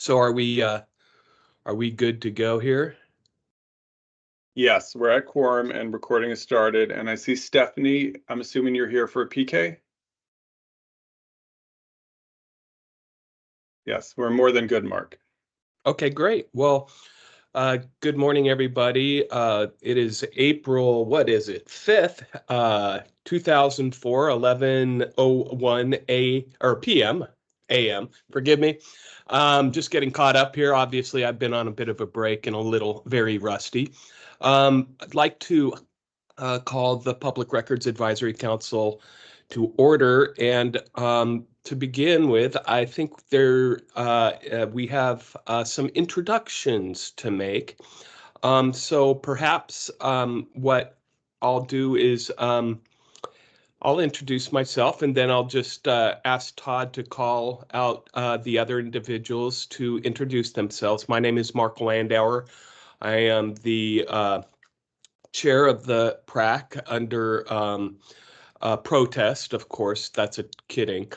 So are we good to go here? Yes, we're at quorum and recording has started. And I see Stephanie. I'm assuming you're here for a PK? Yes, we're more than good, Mark. Okay, great. Well, good morning, everybody. It is April, what is it? 5th, 2004, 11:01 p.m. AM. Forgive me. Just getting caught up here. Obviously, I've been on a bit of a break and a little very rusty. I'd like to call the Public Records Advisory Council to order. And to begin with, I think we have some introductions to make. So perhaps what I'll do is I'll introduce myself, and then I'll just ask Todd to call out the other individuals to introduce themselves. My name is Mark Landauer. I am the chair of the PRAC under protest, of course. That's a kidding.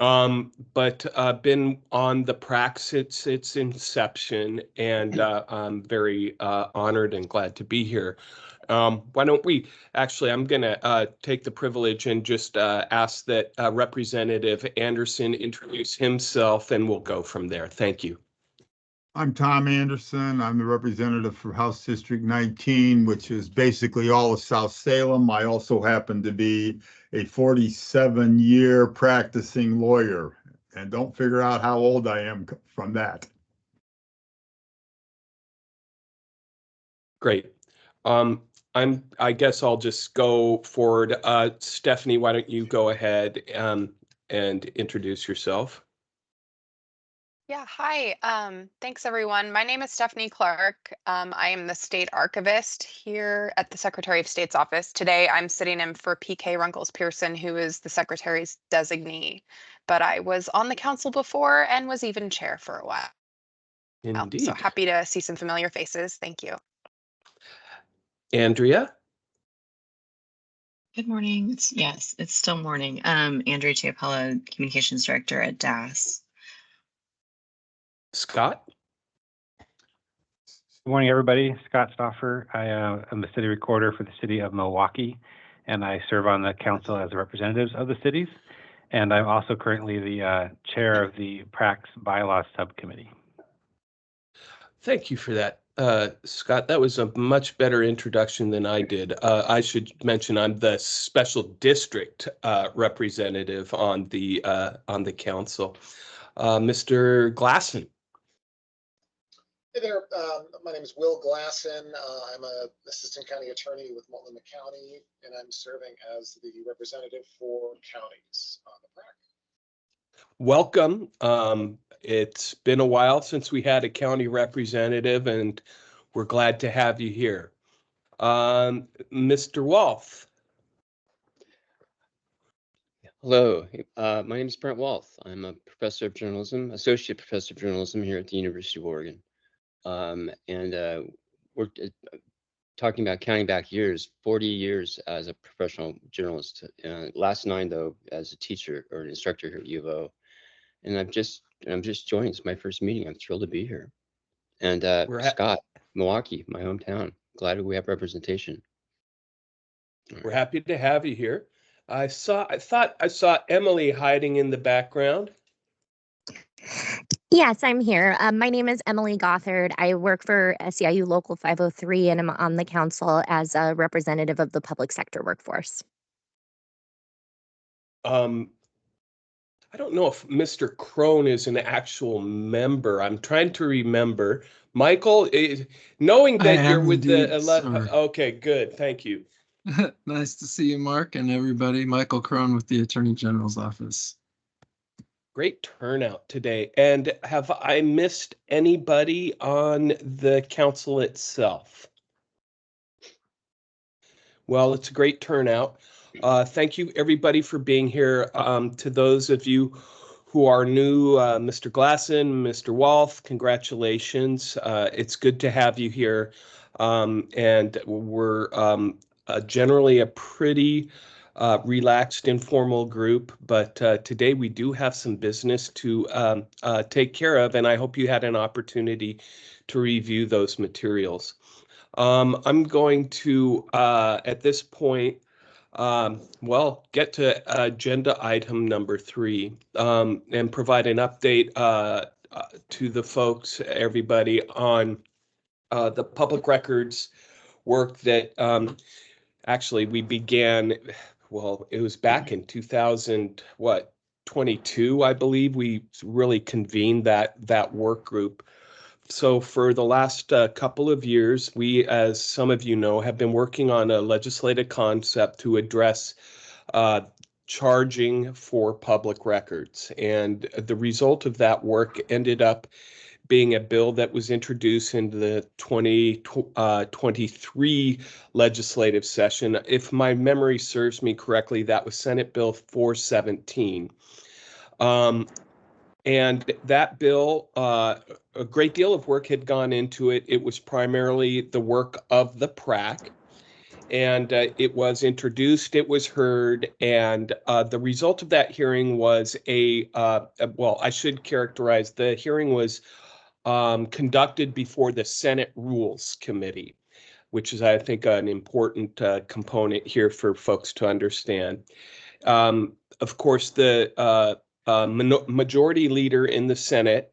But been on the PRAC since its inception, and I'm very honored and glad to be here. Why don't we, actually, I'm going to take the privilege and just ask that Representative Anderson introduce himself, and we'll go from there. Thank you. I'm Tom Anderson. I'm the representative for House District 19, which is basically all of South Salem. I also happen to be a 47-year practicing lawyer, and don't figure out how old I am from that. Great. I guess I'll just go forward. Stephanie, why don't you go ahead and introduce yourself? Yeah, hi. Thanks, everyone. My name is Stephanie Clark. I am the state archivist here at the Secretary of State's office. Today, I'm sitting in for PK Runkles-Pearson, who is the Secretary's designee. But I was on the council before and was even chair for a while. Indeed. So happy to see some familiar faces. Thank you. Andrea? Good morning. It's still morning. Andrea Chiapella, Communications Director at DAS. Scott? Good morning, everybody. Scott Stauffer. I am the city recorder for the city of Milwaukee, and I serve on the council as representatives of the cities. And I'm also currently the chair of the PRAC's bylaws subcommittee. Thank you for that, Scott. That was a much better introduction than I did. I should mention I'm the special district representative on the council. Mr. Glasson. Hey there, my name is Will Glasson. I'm an assistant county attorney with Multnomah County, and I'm serving as the representative for counties on the PRAC. Welcome. It's been a while since we had a county representative, and we're glad to have you here. Mr. Walth. Hello, my name is Brent Walth. I'm a professor of journalism, associate professor of journalism here at the University of Oregon. We're talking about counting back years, 40 years as a professional journalist, last 9 though as a teacher or an instructor here at U of O. And I'm just joined. It's my first meeting. I'm thrilled to be here. And Scott, Milwaukee, my hometown. Glad we have representation. We're happy to have you here. I thought I saw Emily hiding in the background. Yes, I'm here. My name is Emily Gothard. I work for SEIU Local 503, and I'm on the council as a representative of the public sector workforce. I don't know if Mr. Crone is an actual member. I'm trying to remember. Michael, knowing that you're with the 11. Okay, good. Thank you. Nice to see you, Mark, and everybody. Michael Crone with the Attorney General's office. Great turnout today. And have I missed anybody on the council itself? Well, it's a great turnout. Thank you, everybody, for being here. To those of you who are new, Mr. Glasson, Mr. Walth, congratulations. It's good to have you here. And we're generally a pretty relaxed, informal group, but today we do have some business to take care of, and I hope you had an opportunity to review those materials. I'm going to, at this point, get to agenda item number 3 and provide an update to the folks, everybody, on the public records work that actually we began. Well, it was back in 2022, I believe. We really convened that work group. So for the last couple of years, we, as some of you know, have been working on a legislative concept to address charging for public records. And the result of that work ended up being a bill that was introduced in the 2023 legislative session. If my memory serves me correctly, that was Senate Bill 417. And that bill, a great deal of work had gone into it. It was primarily the work of the PRAC. And it was introduced, it was heard, and the result of that hearing was I should characterize, the hearing was conducted before the Senate Rules Committee, which is, I think, an important component here for folks to understand. Of course, the majority leader in the Senate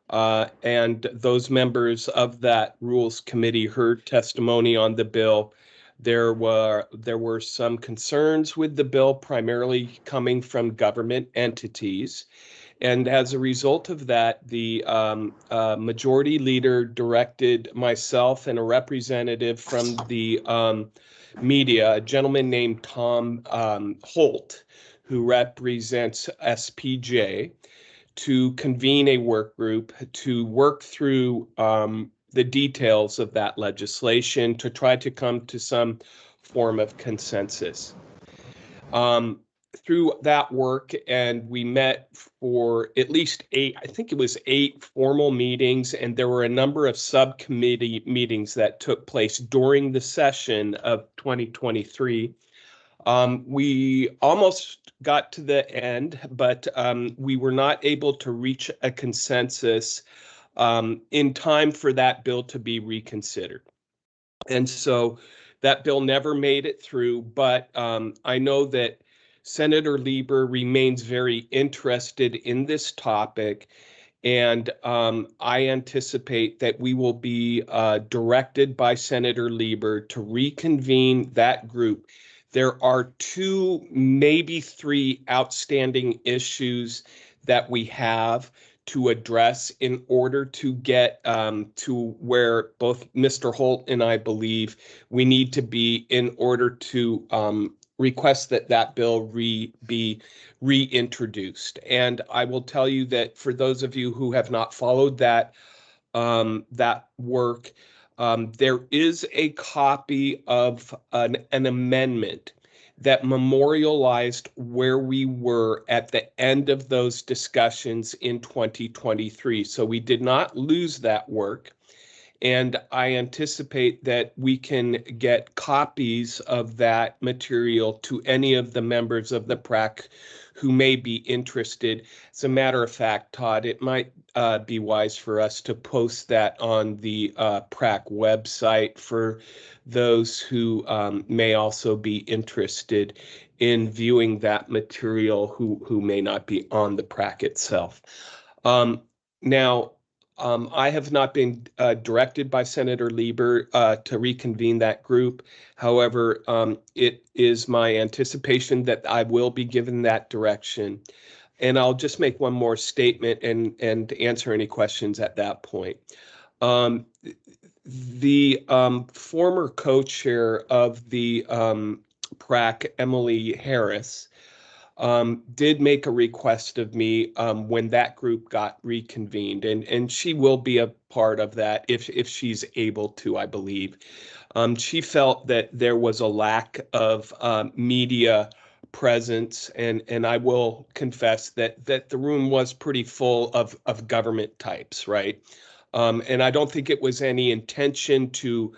and those members of that Rules Committee heard testimony on the bill. There were some concerns with the bill, primarily coming from government entities. And as a result of that, the majority leader directed myself and a representative from the media, a gentleman named Tom Holt, who represents SPJ, to convene a work group to work through the details of that legislation to try to come to some form of consensus. Through that work, and we met for at least 8 formal meetings, and there were a number of subcommittee meetings that took place during the session of 2023. We almost got to the end, but we were not able to reach a consensus in time for that bill to be reconsidered. And so that bill never made it through, but I know that Senator Lieber remains very interested in this topic, and I anticipate that we will be directed by Senator Lieber to reconvene that group. There are 2, maybe 3 outstanding issues that we have to address in order to get to where both Mr. Holt and I believe we need to be in order to request that bill be reintroduced. And I will tell you that for those of you who have not followed that work, there is a copy of an amendment that memorialized where we were at the end of those discussions in 2023. So we did not lose that work. And I anticipate that we can get copies of that material to any of the members of the PRAC who may be interested. As a matter of fact, Todd, it might be wise for us to post that on the PRAC website for those who may also be interested in viewing that material who may not be on the PRAC itself. I have not been directed by Senator Lieber to reconvene that group. However, it is my anticipation that I will be given that direction. And I'll just make one more statement and answer any questions at that point. The former co-chair of the PRAC, Emily Harris, did make a request of me when that group got reconvened, and she will be a part of that if she's able to, I believe. She felt that there was a lack of media presence, and I will confess that the room was pretty full of government types, right? And I don't think it was any intention to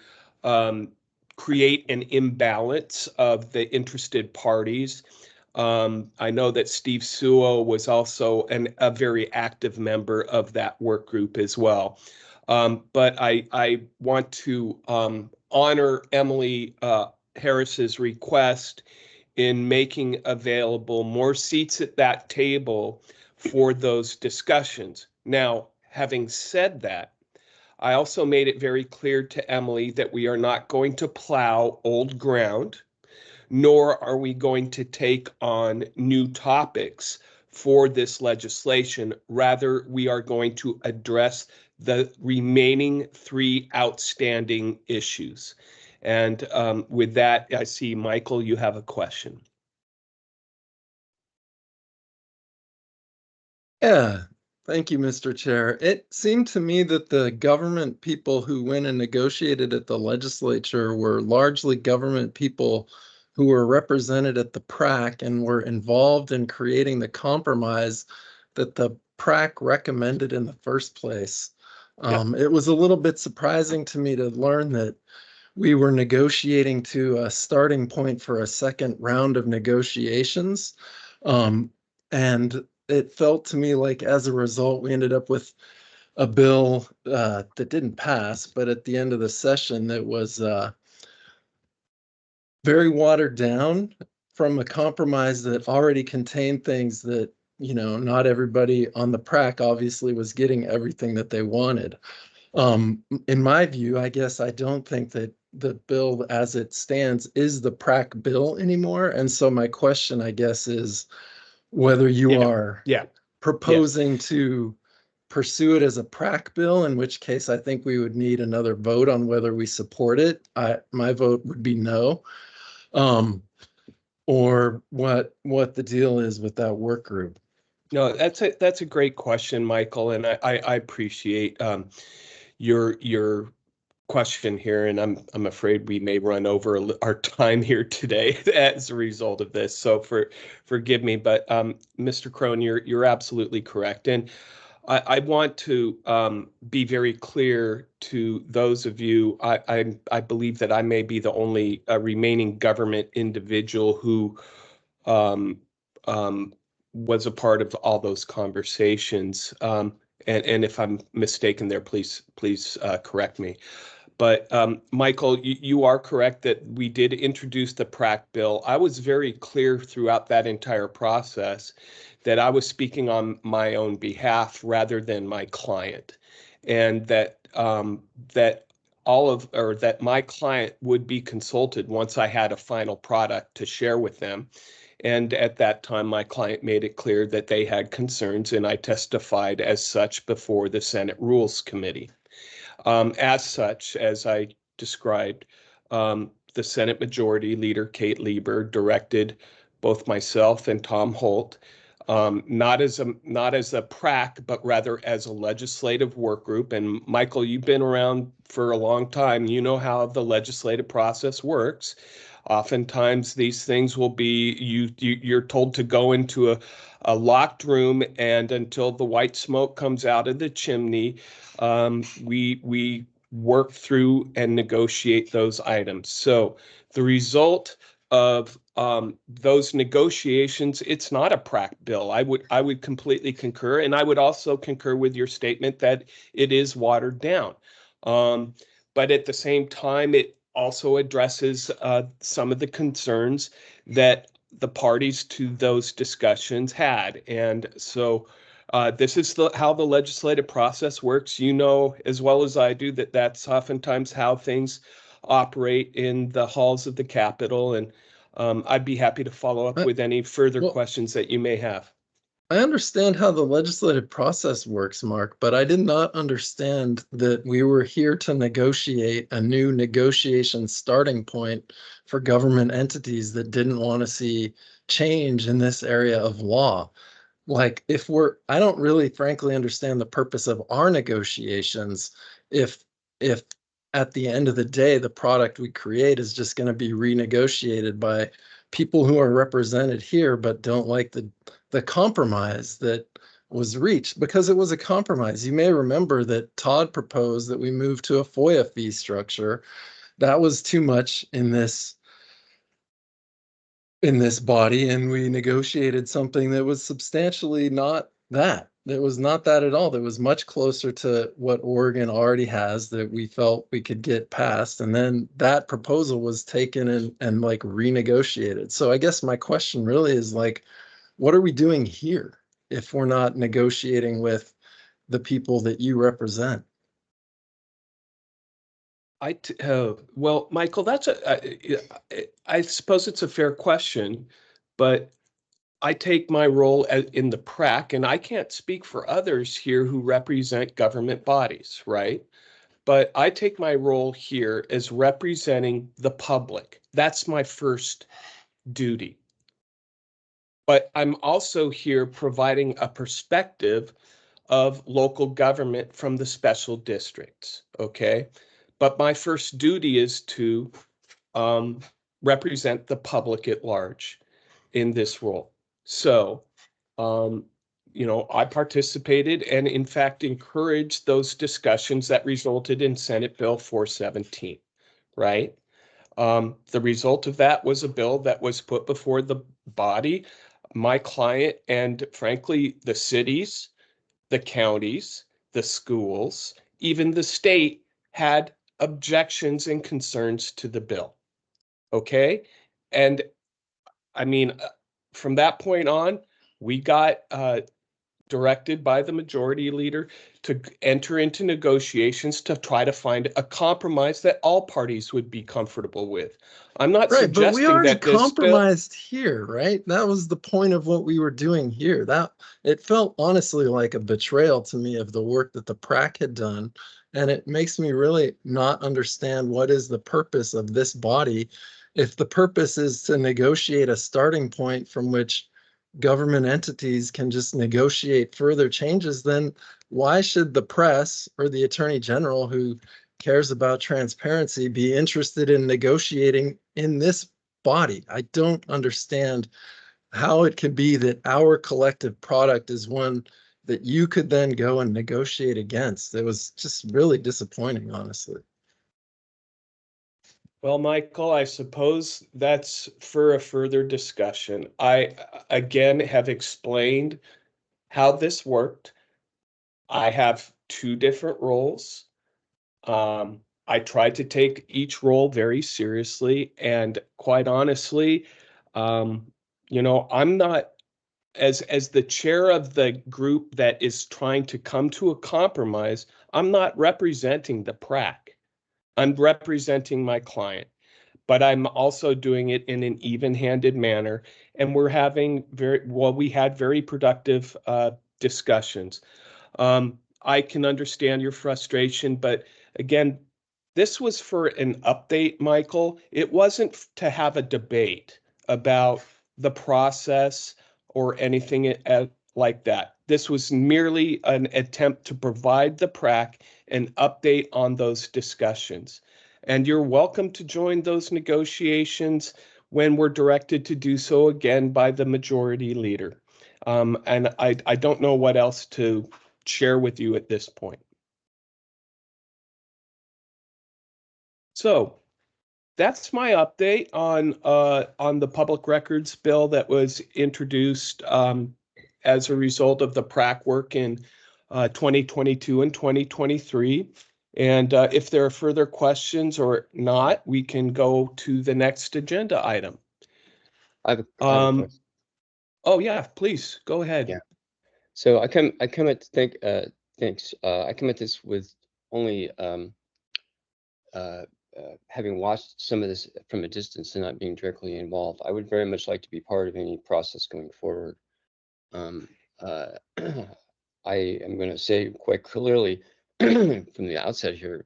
create an imbalance of the interested parties. I know that Steve Suo was also a very active member of that work group as well. But I want to honor Emily Harris's request in making available more seats at that table for those discussions. Now, having said that, I also made it very clear to Emily that we are not going to plow old ground, nor are we going to take on new topics for this legislation. Rather, we are going to address the remaining 3 outstanding issues. And with that, I see, Michael, you have a question. Yeah, thank you, Mr. Chair. It seemed to me that the government people who went and negotiated at the legislature were largely government people who were represented at the PRAC and were involved in creating the compromise that the PRAC recommended in the first place. It was a little bit surprising to me to learn that we were negotiating to a starting point for a second round of negotiations. And it felt to me like as a result, we ended up with a bill that didn't pass, but at the end of the session, that was very watered down from a compromise that already contained things that, you know, not everybody on the PRAC obviously was getting everything that they wanted. In my view, I guess I don't think that the bill as it stands is the PRAC bill anymore. And so my question, I guess, is whether you are proposing to pursue it as a PRAC bill, in which case I think we would need another vote on whether we support it. My vote would be no. Or what the deal is with that work group. No, that's a great question, Michael, and I appreciate your question here, and I'm afraid we may run over our time here today as a result of this. So forgive me, but Mr. Crone, you're absolutely correct, and I want to be very clear to those of you. I believe that I may be the only remaining government individual who was a part of all those conversations. And if I'm mistaken there, please correct me. But Michael, you are correct that we did introduce the PRAC bill. I was very clear throughout that entire process that I was speaking on my own behalf rather than my client, and that that my client would be consulted once I had a final product to share with them. And at that time, my client made it clear that they had concerns, and I testified as such before the Senate Rules Committee. As such, as I described, the Senate Majority Leader Kate Lieber directed both myself and Tom Holt, not as a PRAC, but rather as a legislative work group. And Michael, you've been around for a long time. You know how the legislative process works. Oftentimes, these things will be you're told to go into a locked room, and until the white smoke comes out of the chimney, we work through and negotiate those items. So the result of those negotiations, it's not a PRAC bill. I would completely concur, and I would also concur with your statement that it is watered down. But at the same time, it also addresses some of the concerns that the parties to those discussions had. And so this is how the legislative process works. You know as well as I do that that's oftentimes how things operate in the halls of the Capitol. And I'd be happy to follow up with any further questions that you may have. I understand how the legislative process works, Mark, but I did not understand that we were here to negotiate a new negotiation starting point for government entities that didn't want to see change in this area of law. Like, I don't really frankly understand the purpose of our negotiations if at the end of the day, the product we create is just going to be renegotiated by people who are represented here but don't like the compromise that was reached, because it was a compromise. You may remember that Todd proposed that we move to a FOIA fee structure, that was too much in this body, and we negotiated something that was substantially not that. That was not that at all. That was much closer to what Oregon already has that we felt we could get passed. And then that proposal was taken and like renegotiated. So I guess my question really is like, what are we doing here if we're not negotiating with the people that you represent? Well, Michael, that's I suppose it's a fair question, but I take my role in the PRAC, and I can't speak for others here who represent government bodies, right? But I take my role here as representing the public. That's my first duty. But I'm also here providing a perspective of local government from the special districts, okay? But my first duty is to represent the public at large in this role. So, I participated and in fact encouraged those discussions that resulted in Senate Bill 417, right? The result of that was a bill that was put before the body, my client, and frankly, the cities, the counties, the schools, even the state had objections and concerns to the bill. Okay. And I mean, from that point on, we got directed by the majority leader to enter into negotiations to try to find a compromise that all parties would be comfortable with. I'm not Right, but we suggesting already that this bill, compromised here, right? That was the point of what we were doing here. That it felt honestly like a betrayal to me of the work that the PRAC had done. And it makes me really not understand what is the purpose of this body. If the purpose is to negotiate a starting point from which government entities can just negotiate further changes, then why should the press or the attorney general who cares about transparency be interested in negotiating in this body? I don't understand how it could be that our collective product is one that you could then go and negotiate against. It was just really disappointing, honestly. well, Michael, I suppose that's for a further discussion. I, again, have explained how this worked. I have two different roles. I tried to take each role very seriously, and quite honestly, I'm not as the chair of the group that is trying to come to a compromise. I'm not representing the PRAC. I'm representing my client, but I'm also doing it in an even-handed manner. And we had very productive discussions. I can understand your frustration, but again, this was for an update, Michael. It wasn't to have a debate about the process or anything like that. This was merely an attempt to provide the PRAC an update on those discussions. And you're welcome to join those negotiations when we're directed to do so again by the majority leader. And I don't know what else to share with you at this point. So that's my update on the public records bill that was introduced as a result of the PRAC work in 2022 and 2023. And if there are further questions or not, we can go to the next agenda item. I have a question. Oh yeah, please go ahead. Yeah. So I come at thanks. I come at this with only having watched some of this from a distance and not being directly involved. I would very much like to be part of any process going forward. I am going to say quite clearly from the outset here,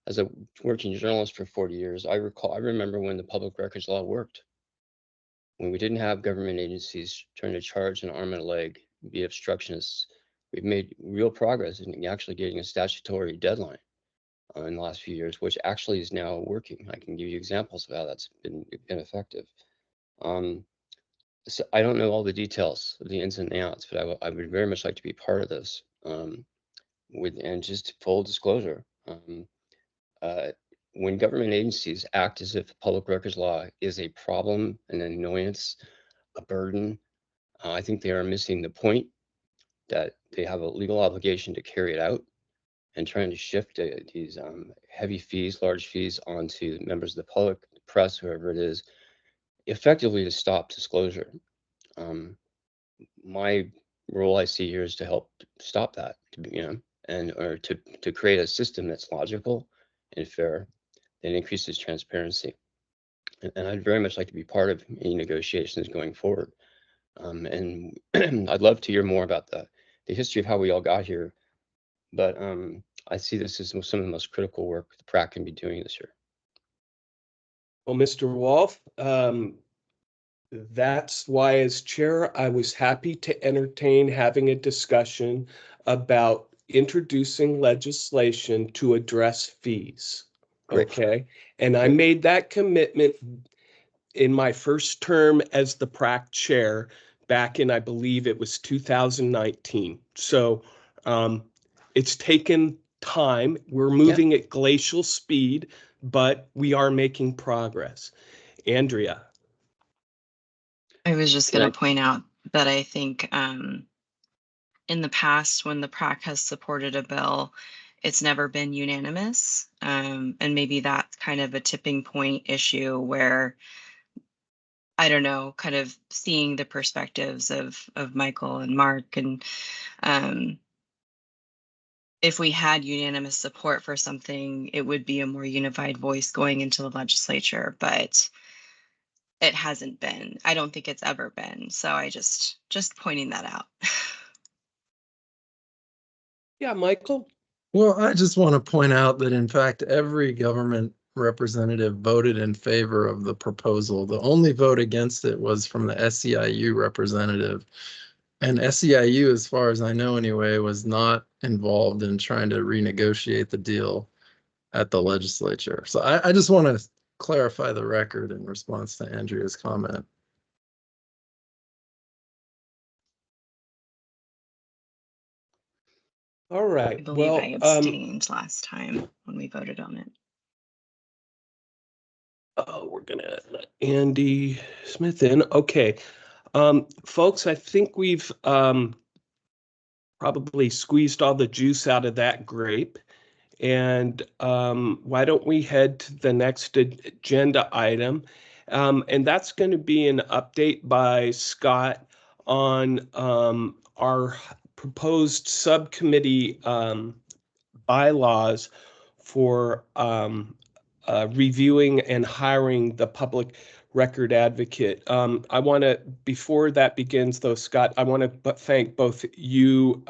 as a working journalist for 40 years, I remember when the public records law worked, when we didn't have government agencies trying to charge an arm and a leg, be obstructionists. We've made real progress in actually getting a statutory deadline in the last few years, which actually is now working. I can give you examples of how that's been effective. So I don't know all the details of the ins and outs, but I would very much like to be part of this. And just full disclosure, when government agencies act as if the public records law is a problem, an annoyance, a burden, I think they are missing the point that they have a legal obligation to carry it out, and trying to shift these heavy fees, large fees onto members of the public, the press, whoever it is, effectively to stop disclosure. My role I see here is to help stop that, or to create a system that's logical and fair that increases transparency. And I'd very much like to be part of any negotiations going forward. And I'd love to hear more about the history of how we all got here. But I see this as some of the most critical work the PRAC can be doing this year. Well, Mr. Wolf, that's why as chair, I was happy to entertain having a discussion about introducing legislation to address fees. Great. Okay. And I made that commitment in my first term as the PRAC chair back in, I believe it was 2019. So it's taken time. We're moving at glacial speed, but we are making progress. Andrea. I was just going to point out that I think in the past, when the PRAC has supported a bill, it's never been unanimous. And maybe that's kind of a tipping point issue where, I don't know, kind of seeing the perspectives of Michael and Mark. And if we had unanimous support for something, it would be a more unified voice going into the legislature. But it hasn't been. I don't think it's ever been. So I just pointing that out. Yeah, Michael. Well, I just want to point out that, in fact, every government representative voted in favor of the proposal. The only vote against it was from the SEIU representative. And SEIU, as far as I know anyway, was not involved in trying to renegotiate the deal at the legislature. So I just want to clarify the record in response to Andrea's comment. All right. I believe I abstained last time when we voted on it. We're gonna let Andy Smith in. Okay. Folks, I think we've probably squeezed all the juice out of that grape. And why don't we head to the next agenda item? And that's going to be an update by Scott on our proposed subcommittee bylaws for reviewing and hiring the public record advocate. I want to, before that begins though, Scott, I want to thank both you,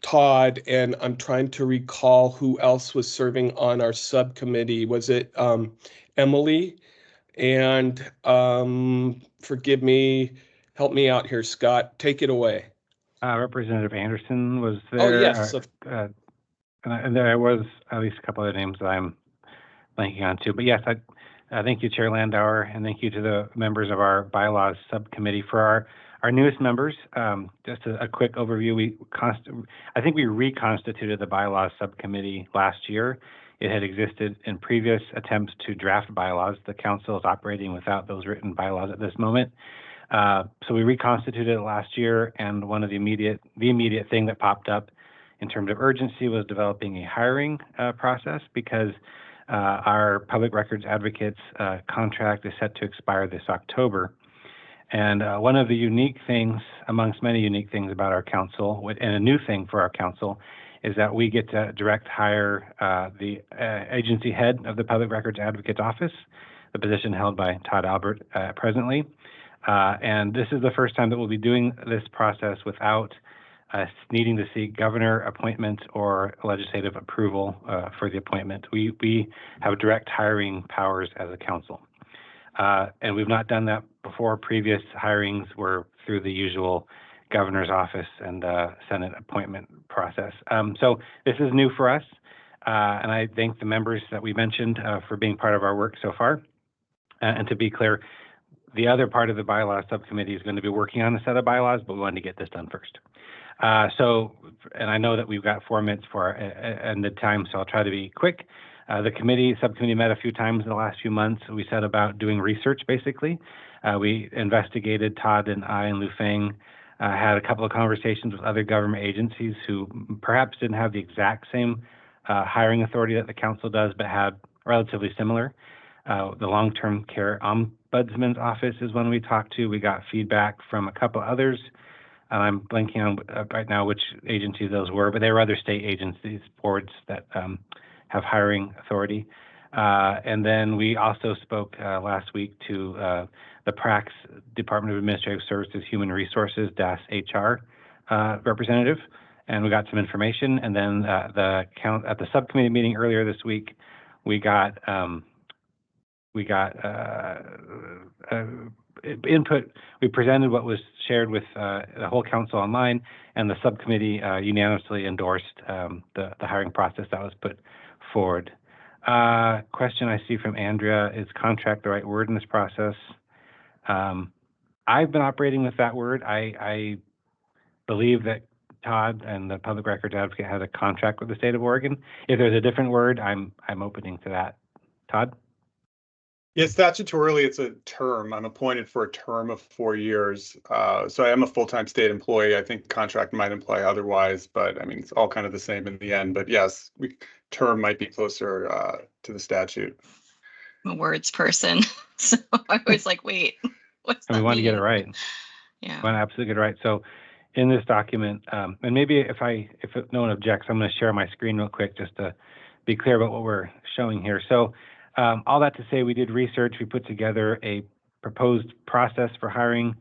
Todd, and I'm trying to recall who else was serving on our subcommittee. Was it Emily? And forgive me, help me out here, Scott. Take it away. Representative Anderson was there. Oh, yes. And there was at least a couple of names that I'm blanking on too. But yes, thank you, Chair Landauer, and thank you to the members of our bylaws subcommittee. For our newest members, just a quick overview. I think we reconstituted the bylaws subcommittee last year. It had existed in previous attempts to draft bylaws. The council is operating without those written bylaws at this moment. So we reconstituted it last year, and one of the immediate thing that popped up in terms of urgency was developing a hiring process, because our public records advocates contract is set to expire this October. And one of the unique things, amongst many unique things about our council, and a new thing for our council, is that we get to direct hire the agency head of the Public Records Advocate's Office, the position held by Todd Albert presently. And this is the first time that we'll be doing this process without us needing to seek governor appointment or legislative approval for the appointment. We have direct hiring powers as a council. And we've not done that before. Previous hirings were through the usual governor's office and Senate appointment process. So this is new for us. And I thank the members that we mentioned for being part of our work so far. And to be clear, the other part of the bylaws subcommittee is going to be working on a set of bylaws, but we wanted to get this done first. And I know that we've got 4 minutes for and the time, so I'll try to be quick. The subcommittee met a few times in the last few months. We set about doing research, basically. We investigated, Todd and I and Lu Feng had a couple of conversations with other government agencies who perhaps didn't have the exact same hiring authority that the council does, but had relatively similar. The Long-Term Care Ombudsman's Office is one we talked to. We got feedback from a couple others. I'm blanking on right now which agencies those were, but they were other state agencies, boards that have hiring authority. And then we also spoke last week to the PRAC's Department of Administrative Services Human Resources HR representative, and we got some information. And then at the subcommittee meeting earlier this week, we got input. We presented what was shared with the whole council online, and the subcommittee unanimously endorsed the hiring process that was put forward. Question I see from Andrea, is contract the right word in this process? I've been operating with that word. I believe that Todd and the Public Records Advocate had a contract with the state of Oregon. If there's a different word, I'm opening to that. Todd? Yeah, statutorily, it's a term. I'm appointed for a term of 4 years. So I am a full-time state employee. I think contract might imply otherwise, but I mean, it's all kind of the same in the end. But yes, term might be closer to the statute. I'm a words person, so I was like, wait, what's that? And we want to get it right. Yeah. We want to absolutely get it right. So in this document, and maybe if no one objects, I'm going to share my screen real quick just to be clear about what we're showing here. So all that to say, we did research. We put together a proposed process for hiring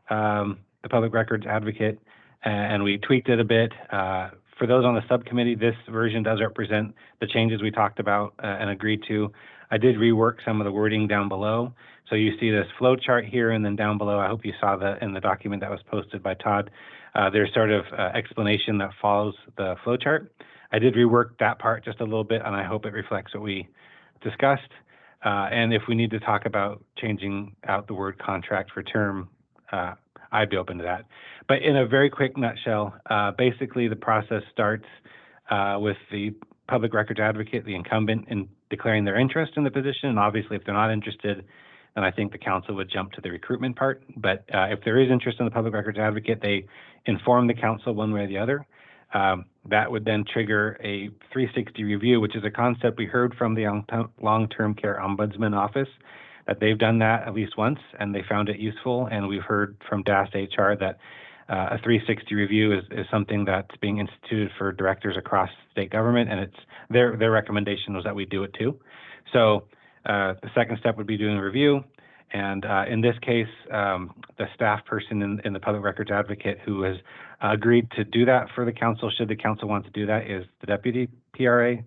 the Public Records Advocate, and we tweaked it a bit. For those on the subcommittee, this version does represent the changes we talked about and agreed to. I did rework some of the wording down below. So you see this flow chart here, and then down below, I hope you saw that in the document that was posted by Todd. There's sort of explanation that follows the flow chart. I did rework that part just a little bit, and I hope it reflects what we discussed. And if we need to talk about changing out the word contract for term, I'd be open to that. But in a very quick nutshell, basically the process starts with the Public Records Advocate, the incumbent, in declaring their interest in the position. And obviously, if they're not interested, then I think the council would jump to the recruitment part. But if there is interest in the Public Records Advocate, they inform the council one way or the other. That would then trigger a 360 review, which is a concept we heard from the Long-Term Care Ombudsman Office, that they've done that at least once and they found it useful. And we've heard from DAST HR that a 360 review is something that's being instituted for directors across state government, and it's their recommendation was that we do it too. So the second step would be doing a review. And in this case, the staff person in the Public Records Advocate who has agreed to do that for the council, should the council want to do that, is the Deputy PRA,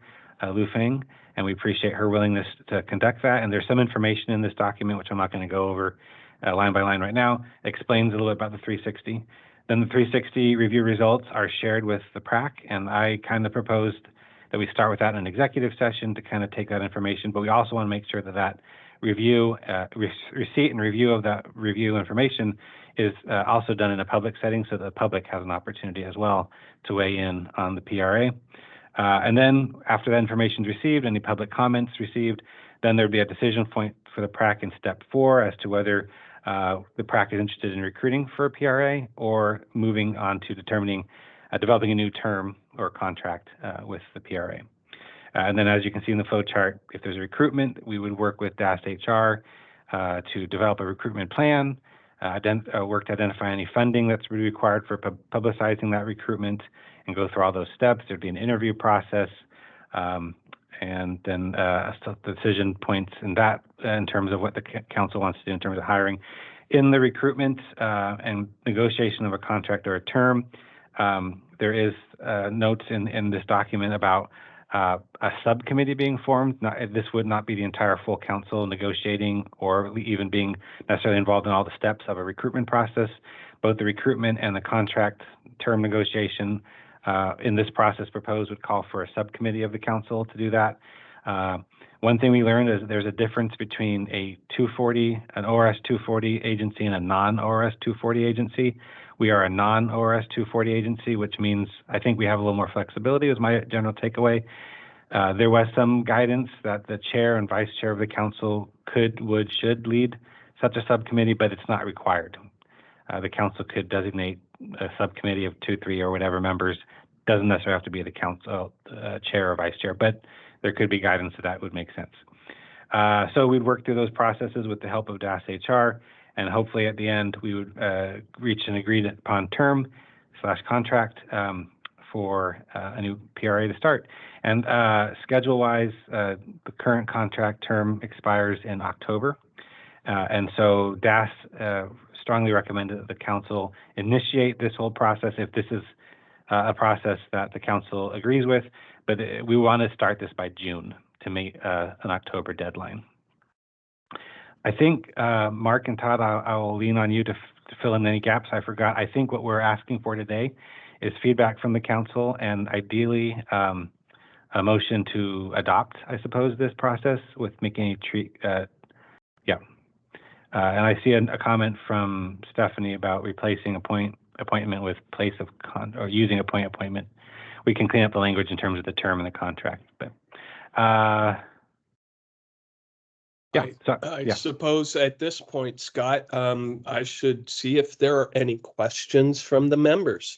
Lu Feng, and we appreciate her willingness to conduct that. And there's some information in this document, which I'm not going to go over line by line right now, explains a little bit about the 360. Then the 360 review results are shared with the PRAC, and I kind of proposed that we start with that in an executive session to kind of take that information, but we also want to make sure that that review, receipt and review of that review information is also done in a public setting so the public has an opportunity as well to weigh in on the PRA. And then after that information is received, any public comments received, then there'd be a decision point for the PRAC in step 4 as to whether the PRAC is interested in recruiting for a PRA or moving on to determining, developing a new term or contract with the PRA. And then as you can see in the flow chart, if there's a recruitment, we would work with DAST HR to develop a recruitment plan, work to identify any funding that's really required for publicizing that recruitment and go through all those steps. There'd be an interview process and then the decision points in that in terms of what the council wants to do in terms of hiring. In the recruitment and negotiation of a contract or a term, there is notes in this document about a subcommittee being formed. This would not be the entire full council negotiating or even being necessarily involved in all the steps of a recruitment process. Both the recruitment and the contract term negotiation in this process proposed would call for a subcommittee of the council to do that. One thing we learned is there's a difference between an ORS 240 agency and a non-ORS 240 agency. We are a non-ORS 240 agency, which means I think we have a little more flexibility, was my general takeaway. There was some guidance that the chair and vice chair of the council should lead such a subcommittee, but it's not required. The council could designate a subcommittee of 2, 3, or whatever members. Doesn't necessarily have to be the council chair or vice chair, but there could be guidance that would make sense. So we'd work through those processes with the help of DAS HR, and hopefully at the end we would reach an agreed upon term / contract for a new PRA to start. And schedule-wise, the current contract term expires in October. And so DAS strongly recommended that the council initiate this whole process if this is a process that the council agrees with, but we want to start this by June to make an October deadline. I think, Mark and Todd, I will lean on you to fill in any gaps I forgot. I think what we're asking for today is feedback from the council and ideally a motion to adopt, I suppose, this process with making and I see a comment from Stephanie about replacing appointment with place of or using appointment. We can clean up the language in terms of the term and the contract, but I suppose at this point, Scott, I should see if there are any questions from the members.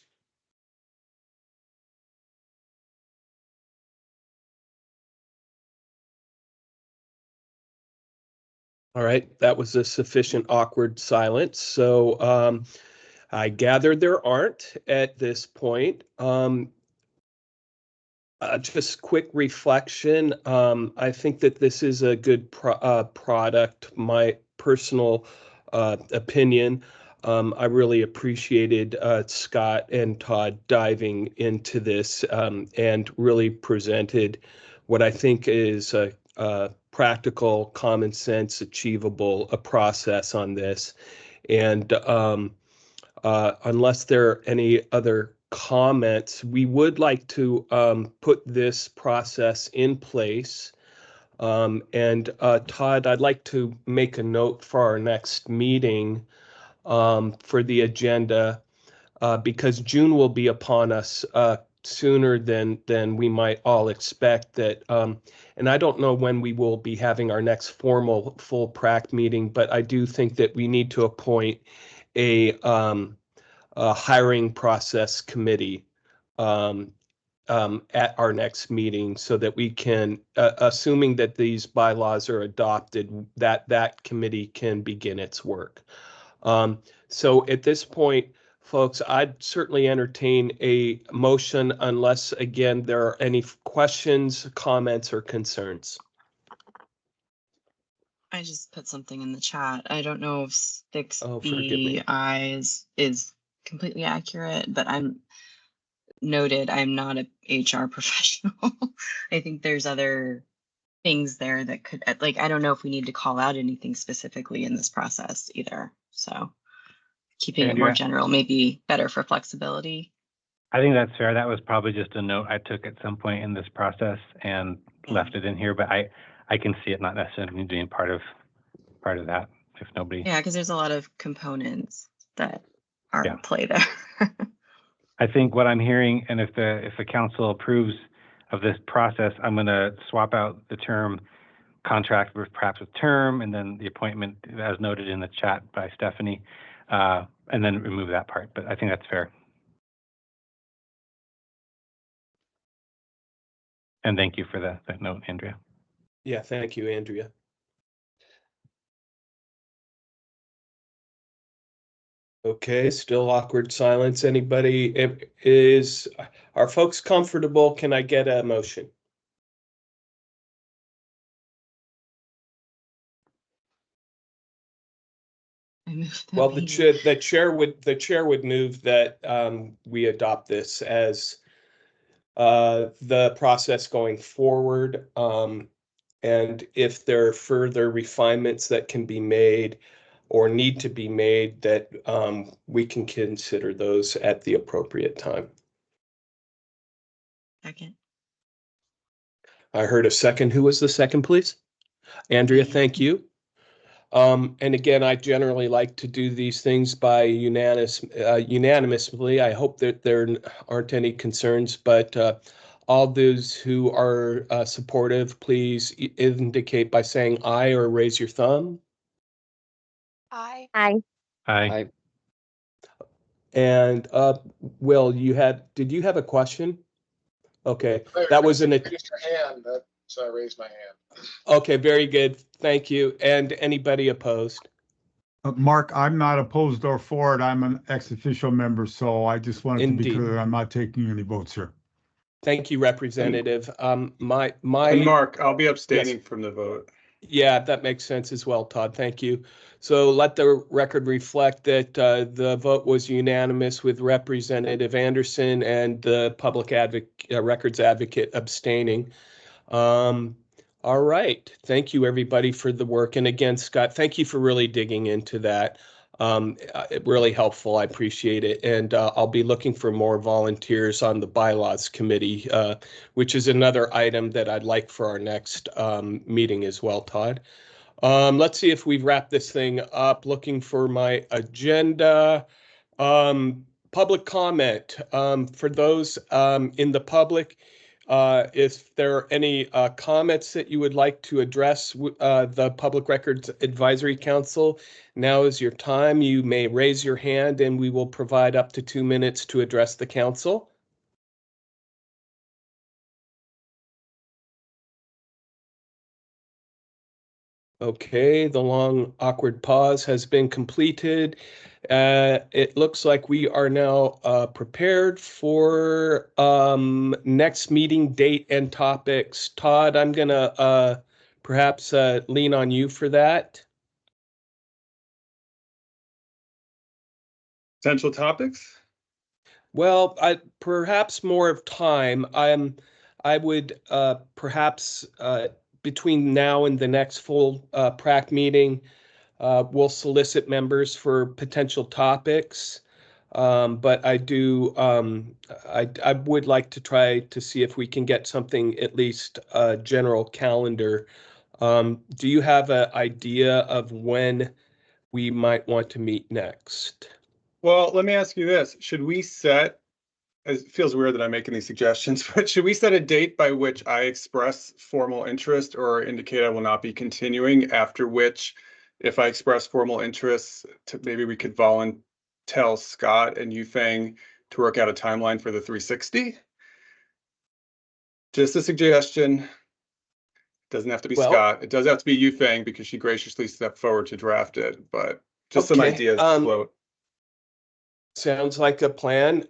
All right, that was a sufficient awkward silence. So I gather there aren't at this point. Just quick reflection. I think that this is a good product. My personal opinion. I really appreciated Scott and Todd diving into this and really presented what I think is a practical, common sense, achievable process on this. And unless there are any other comments, we would like to put this process in place. And Todd, I'd like to make a note for our next meeting for the agenda because June will be upon us sooner than we might all expect. That and I don't know when we will be having our next formal full PRAC meeting, but I do think that we need to appoint a hiring process committee at our next meeting so that we can, assuming that these bylaws are adopted, that committee can begin its work. So at this point, folks, I'd certainly entertain a motion unless, again, there are any questions, comments, or concerns. I just put something in the chat. I don't know if 6BI is completely accurate, but I'm not a HR professional. I think there's other things there that could, like, I don't know if we need to call out anything specifically in this process either. So keeping it more general may be better for flexibility. I think that's fair. That was probably just a note I took at some point in this process and left it in here, but I can see it not necessarily being part of that if nobody. Yeah, because there's a lot of components that are at play there. I think what I'm hearing, and if the council approves of this process, I'm going to swap out the term contract with perhaps with term, and then the appointment as noted in the chat by Stephanie, and then remove that part. But I think that's fair. And thank you for that note, Andrea. Yeah, thank you, Andrea. Okay, still awkward silence. Anybody are folks comfortable? Can I get a motion? Well, the chair would move that we adopt this as the process going forward. And if there are further refinements that can be made or need to be made, that we can consider those at the appropriate time. Second. I heard a second. Who was the second, please? Andrea, thank you. And again, I generally like to do these things by unanimously. I hope that there aren't any concerns, but All those who are supportive, please indicate by saying aye or raise your thumb. Aye. Aye. Aye. And Will, did you have a question? Okay, that was You raised your hand, so I raised my hand. okay, very good. Thank you. And anybody opposed? Mark, I'm not opposed or for it. I'm an ex-official member, so I just wanted to be Indeed. clear. I'm not taking any votes here. Thank you, Representative. And My Mark, I'll be abstaining from the vote. Yeah, that makes sense as well, Todd. Thank you. So let the record reflect that the vote was unanimous with Representative Anderson and the public records advocate abstaining. All right. Thank you, everybody, for the work. And again, Scott, thank you for really digging into that. Really helpful. I appreciate it. And I'll be looking for more volunteers on the bylaws committee, which is another item that I'd like for our next meeting as well, Todd. Let's see if we've wrapped this thing up. Looking for my agenda. Public comment. For those in the public, if there are any comments that you would like to address the Public Records Advisory Council, now is your time. You may raise your hand and we will provide up to 2 minutes to address the council. Okay, the long awkward pause has been completed. It looks like we are now prepared for next meeting date and topics. Todd, I'm gonna perhaps lean on you for that. Potential topics? Well, perhaps more of time. I would perhaps between now and the next full PRAC meeting, we'll solicit members for potential topics. But I do, I would like to try to see if we can get something, at least a general calendar. Do you have an idea of when we might want to meet next? Well, let me ask you this. Should we set, it feels weird that I'm making these suggestions, but should we set a date by which I express formal interest or indicate I will not be continuing, after which, if I express formal interest, maybe we could tell Scott and Yufeng to work out a timeline for the 360? Just a suggestion. Doesn't have to be Scott. It does have to be Yufeng because she graciously stepped forward to draft it, but just some ideas to float. Sounds like a plan.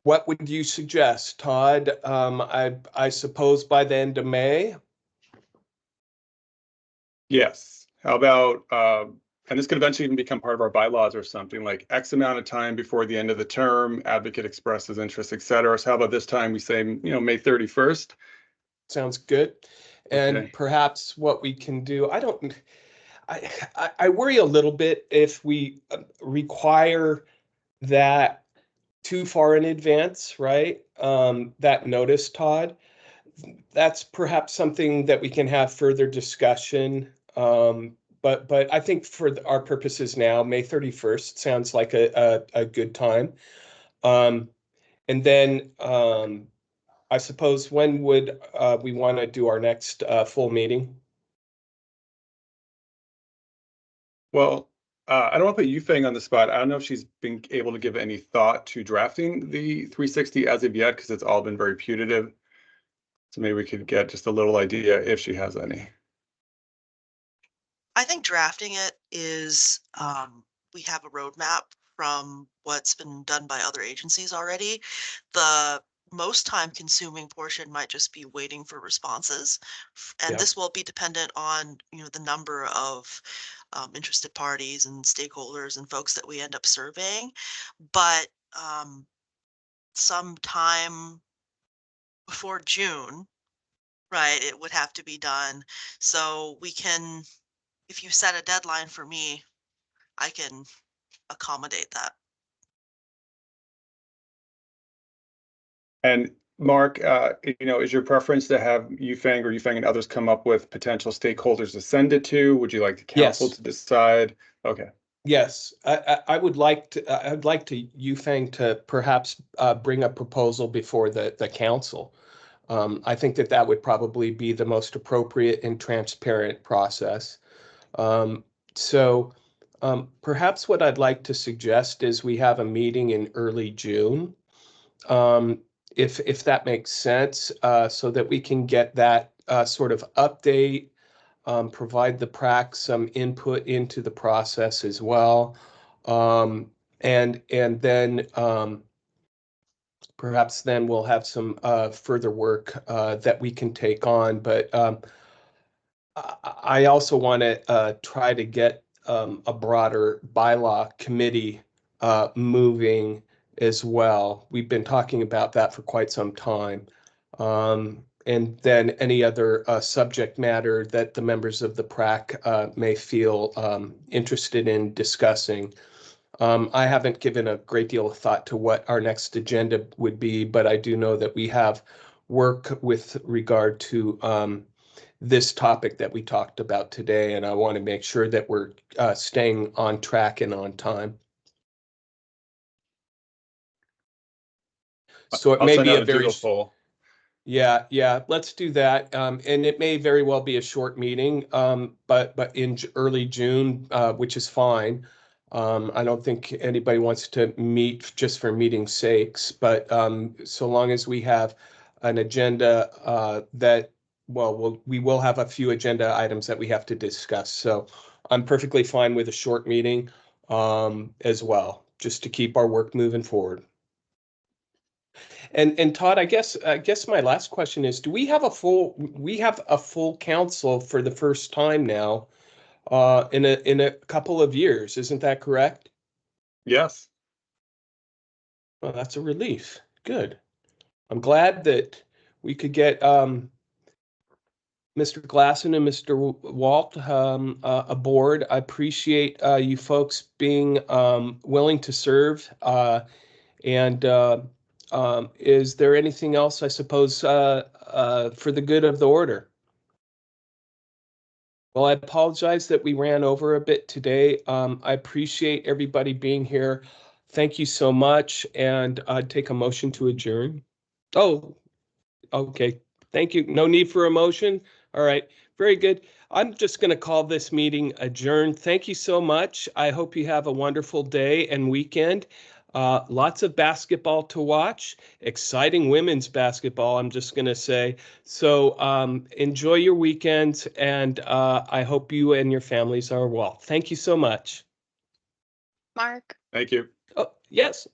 What would you suggest, Todd? I suppose by the end of May? Yes. How about, and this could eventually even become part of our bylaws or something, like X amount of time before the end of the term, advocate expresses interest, et cetera. So how about this time we say, May 31st? Sounds good. And Okay. perhaps what we can do, I worry a little bit if we require that too far in advance, right? That notice, Todd. That's perhaps something that we can have further discussion. But I think for our purposes now, May 31st sounds like a good time. And then I suppose when would we want to do our next full meeting? Well, I don't want to put Yufeng on the spot. I don't know if she's been able to give any thought to drafting the 360 as of yet, because it's all been very putative. So maybe we could get just a little idea if she has any. I think drafting it is, we have a roadmap from what's been done by other agencies already. The most time consuming portion might just be waiting for responses. And this will be dependent on, the number of interested parties and stakeholders and folks that we end up surveying. But sometime before June, right, it would have to be done. So we can, if you set a deadline for me, I can accommodate that. And Mark, is your preference to have Yufeng and others come up with potential stakeholders to send it to? Would you like the council to decide? Okay. Yes, I would like to, I'd like to Yufeng to perhaps bring a proposal before the council. I think that that would probably be the most appropriate and transparent process. Um, so perhaps what I'd like to suggest is we have a meeting in early June, if that makes sense, so that we can get that sort of update, provide the PrAC some input into the process as well. And then perhaps then we'll have some further work that we can take on. But I also want to try to get a broader bylaw committee moving as well. We've been talking about that for quite some time. And then any other subject matter that the members of the PrAC may feel interested in discussing. I haven't given a great deal of thought to what our next agenda would be, but I do know that we have work with regard to this topic that we talked about today, and I want to make sure that we're staying on track and on time. So it I'll may send be out a very doodle poll. yeah, let's do that. And it may very well be a short meeting, but in early June, which is fine. I don't think anybody wants to meet just for meeting's sakes, but so long as we have an agenda that, well, we will have a few agenda items that we have to discuss. So I'm perfectly fine with a short meeting as well, just to keep our work moving forward. And Todd, I guess my last question is, do we have a full council for the first time now in a couple of years? Isn't that correct? Yes. Well, that's a relief. Good. I'm glad that we could get Mr. Glasson and Mr. Walt aboard. I appreciate you folks being willing to serve. And is there anything else, I suppose, for the good of the order? Well, I apologize that we ran over a bit today. I appreciate everybody being here. Thank you so much. And I'd take a motion to adjourn. Oh, okay. Thank you. No need for a motion. All right. Very good. I'm just going to call this meeting adjourned. Thank you so much. I hope you have a wonderful day and weekend. Lots of basketball to watch, exciting women's basketball, I'm just going to say. So enjoy your weekend, and I hope you and your families are well. Thank you so much. Mark. Thank you. Oh, yes.